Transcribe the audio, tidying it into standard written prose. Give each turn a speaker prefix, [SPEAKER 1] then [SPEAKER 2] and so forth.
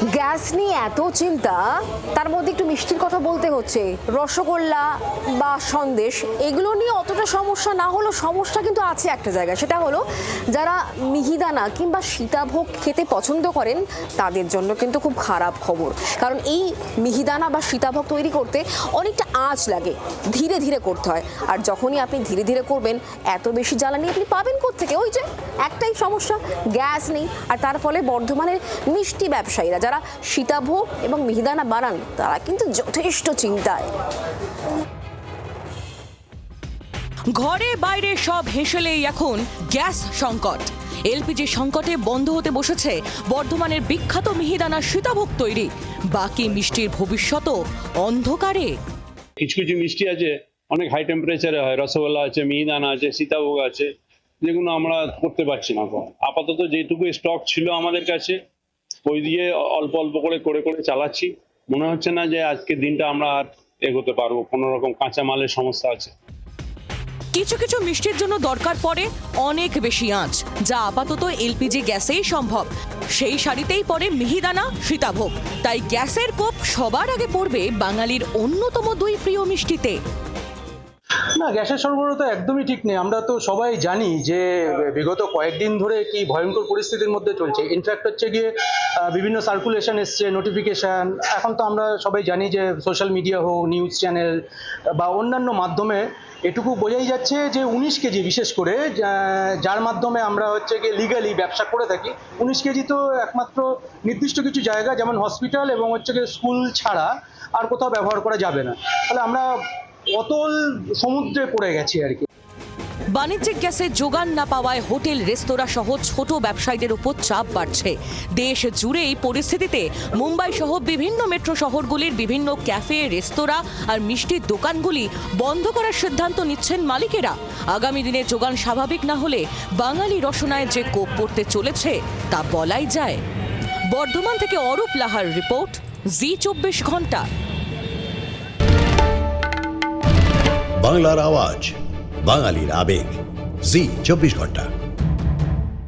[SPEAKER 1] Gas নিয়ে এত চিন্তা, তার মধ্যে একটু মিষ্টির কথা বলতে হচ্ছে। রসগোল্লা বা সন্দেশ এগুলো নিয়ে অতটা সমস্যা না হলেও সমস্যা কিন্তু আছে একটা জায়গায়, সেটা হলো যারা মিহিদানা কিংবা সীতাভোগ খেতে পছন্দ করেন তাদের জন্য কিন্তু খুব খারাপ খবর। কারণ এই মিহিদানা বা সীতাভোগ তৈরি করতে অনেকটা আঁচ লাগে, ধীরে ধীরে করতে হয়। আর যখনই আপনি ধীরে ধীরে করবেন এত বেশি জ্বালানি আপনি পাবেন কোত্থেকে? ওই যে একটাই সমস্যা, গ্যাস নেই। আর তার ফলে বর্ধমানের মিষ্টি ব্যবসায়ীরা যারা সীতাভোগ এবং মিহিদানা বানান তারা কিন্তু যথেষ্ট চিন্তায়।
[SPEAKER 2] ঘরে বাইরে সব হেসেলেই এখন গ্যাস সংকট। এলপিজি সংকটে বন্ধ হতে বসেছে বর্ধমানের বিখ্যাত মিহিদানা সীতাভোগ তৈরি। বাকি মিষ্টির ভবিষ্যৎও অন্ধকারে।
[SPEAKER 3] কিছু কিছু মিষ্টি আছে অনেক হাই টেম্পারেচারে হয়, রসগোল্লা আছে, মিহিদানা আছে, সীতাভোগ আছে, যেগুলো আমরা করতে পারছি না। আপাতত যেটুকু স্টক ছিল আমাদের কাছে ওই দিয়ে অল্প অল্প করে করে করে চালাচ্ছি। মনে হচ্ছে না যে আজকের দিনটা আমরা আর এগোতে পারবো, কোনো রকম কাঁচামালের সমস্যা আছে।
[SPEAKER 2] কিছু কিছু মিষ্টির জন্য দরকার পড়ে অনেক বেশি আঁচ, যা আপাতত এলপিজি গ্যাসেই সম্ভব। সেই সারিতেই পড়ে মিহিদানা সীতাভোগ। তাই গ্যাসের কোপ সবার আগে পড়বে বাঙালির অন্যতম দুই প্রিয় মিষ্টিতে।
[SPEAKER 4] না, গ্যাসের সরবরাহ তো একদমই ঠিক নেই। আমরা তো সবাই জানি যে বিগত কয়েকদিন ধরে কি ভয়ঙ্কর পরিস্থিতির মধ্যে চলছে। ইনফ্যাক্ট হচ্ছে গিয়ে বিভিন্ন সার্কুলেশন এসছে, নোটিফিকেশান। এখন তো আমরা সবাই জানি যে সোশ্যাল মিডিয়া হোক, নিউজ চ্যানেল বা অন্যান্য মাধ্যমে এটুকু বোঝাই যাচ্ছে যে 19 কেজি, বিশেষ করে যার মাধ্যমে আমরা হচ্ছে গিয়ে লিগালি ব্যবসা করে থাকি, 19 কেজি তো একমাত্র নির্দিষ্ট কিছু জায়গা যেমন হসপিটাল এবং হচ্ছে গিয়ে স্কুল ছাড়া আর কোথাও ব্যবহার করা যাবে না। তাহলে আমরা অতল সমুদ্রে পড়ে গেছি আর কি।
[SPEAKER 2] বাণিজ্যিক গ্যাসের যোগান না পাওয়ায় হোটেল, রেস্তোরাঁ সহ ছোট ব্যবসায়ীদের উপর চাপ বাড়ছে। দেশ জুড়ে এই পরিস্থিতিতে মুম্বাই সহ বিভিন্ন মেট্রো শহরগুলির বিভিন্ন ক্যাফে, রেস্তোরাঁ আর মিষ্টির দোকানগুলি বন্ধ করার সিদ্ধান্ত নিচ্ছেন মালিকেরা। আগামী দিনে যোগান স্বাভাবিক না হলে বাঙালি রসনায় যে কোপ পড়তে চলেছে তা বলাই যায়। বর্ধমান থেকে অরূপ লাহার রিপোর্ট, জি24 ঘন্টা।
[SPEAKER 5] বাংলার আওয়াজ, বাঙালির আবেগ, জি24 ঘন্টা।